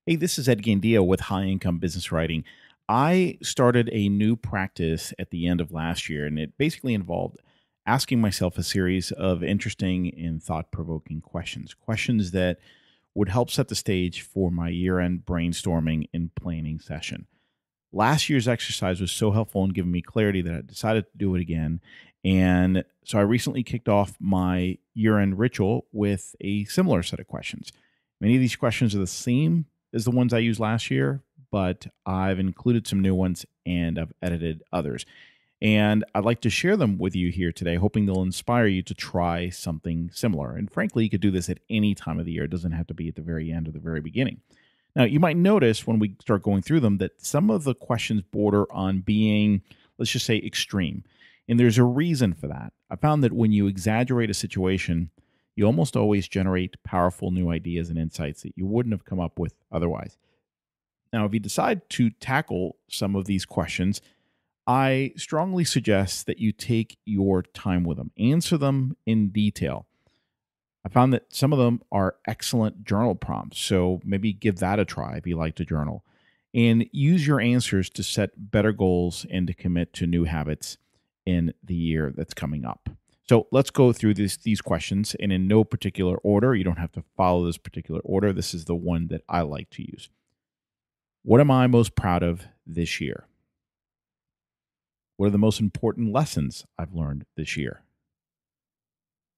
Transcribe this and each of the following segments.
Hey, this is Ed Gandia with High Income Business Writing. I started a new practice at the end of last year, and it basically involved asking myself a series of interesting and thought provoking questions that would help set the stage for my year end brainstorming and planning session. Last year's exercise was so helpful in giving me clarity that I decided to do it again. And so I recently kicked off my year end ritual with a similar set of questions. Many of these questions are the same as the ones I used last year, but I've included some new ones and I've edited others. And I'd like to share them with you here today, hoping they'll inspire you to try something similar. And frankly, you could do this at any time of the year. It doesn't have to be at the very end or the very beginning. Now, you might notice when we start going through them that some of the questions border on being, let's just say, extreme. And there's a reason for that. I found that when you exaggerate a situation, you almost always generate powerful new ideas and insights that you wouldn't have come up with otherwise. Now, if you decide to tackle some of these questions, I strongly suggest that you take your time with them, answer them in detail. I found that some of them are excellent journal prompts, so maybe give that a try if you like to journal. And use your answers to set better goals and to commit to new habits in the year that's coming up. So let's go through these questions, and in no particular order. You don't have to follow this particular order. This is the one that I like to use. What am I most proud of this year? What are the most important lessons I've learned this year?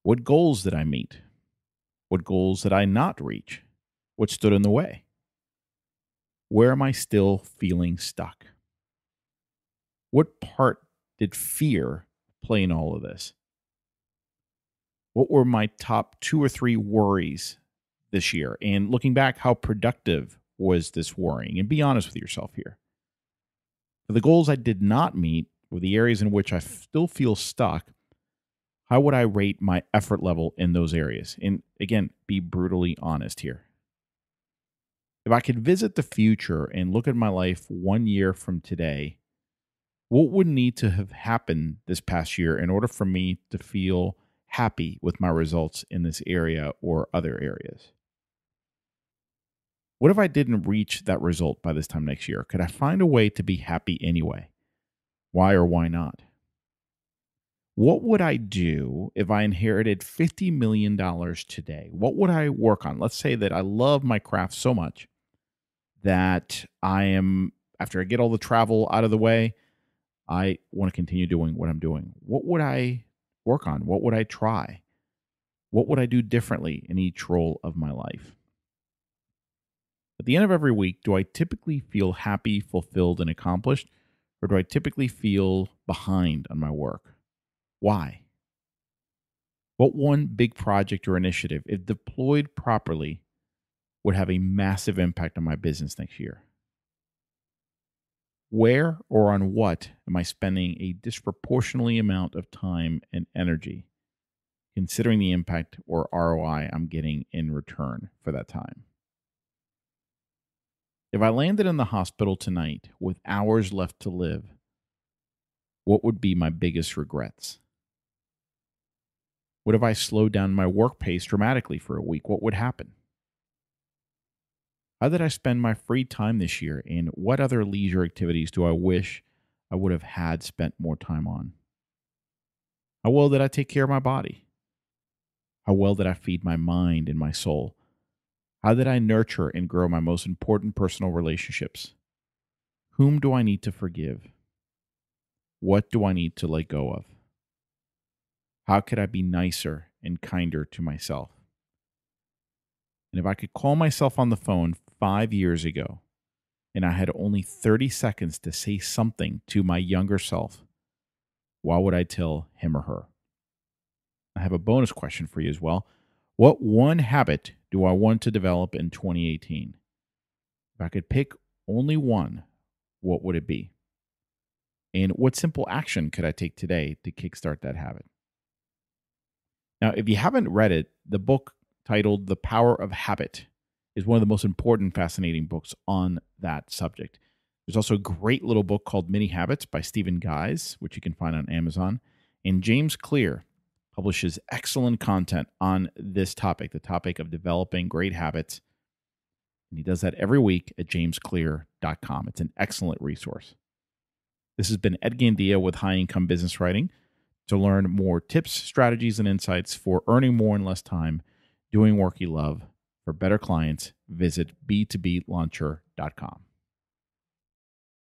What goals did I meet? What goals did I not reach? What stood in the way? Where am I still feeling stuck? What part did fear play in all of this? What were my top 2 or 3 worries this year? And looking back, how productive was this worrying? And be honest with yourself here. For the goals I did not meet, or the areas in which I still feel stuck, how would I rate my effort level in those areas? And again, be brutally honest here. If I could visit the future and look at my life 1 year from today, what would need to have happened this past year in order for me to feel happy with my results in this area or other areas? What if I didn't reach that result by this time next year? Could I find a way to be happy anyway? Why or why not? What would I do if I inherited $50 million today? What would I work on? Let's say that I love my craft so much that after I get all the travel out of the way, I want to continue doing what I'm doing. What would I work on? What would I try? What would I do differently in each role of my life? At the end of every week, do I typically feel happy, fulfilled, and accomplished? Or do I typically feel behind on my work? Why? What one big project or initiative, if deployed properly, would have a massive impact on my business next year? Where or on what am I spending a disproportionately amount of time and energy, considering the impact or ROI I'm getting in return for that time? If I landed in the hospital tonight with hours left to live, what would be my biggest regrets? What if I slowed down my work pace dramatically for a week? What would happen? How did I spend my free time this year, and what other leisure activities do I wish I would have had spent more time on? How well did I take care of my body? How well did I feed my mind and my soul? How did I nurture and grow my most important personal relationships? Whom do I need to forgive? What do I need to let go of? How could I be nicer and kinder to myself? And if I could call myself on the phone 5 years ago and I had only 30 seconds to say something to my younger self, what would I tell him or her? I have a bonus question for you as well. What one habit do I want to develop in 2018? If I could pick only one, what would it be? And what simple action could I take today to kickstart that habit? Now, if you haven't read it, the book titled The Power of Habit is one of the most important, fascinating books on that subject. There's also a great little book called Mini Habits by Stephen Guise, which you can find on Amazon. And James Clear publishes excellent content on this topic, the topic of developing great habits. And he does that every week at jamesclear.com. It's an excellent resource. This has been Ed Gandia with High Income Business Writing. To learn more tips, strategies, and insights for earning more in less time, doing work you love for better clients, visit b2blauncher.com.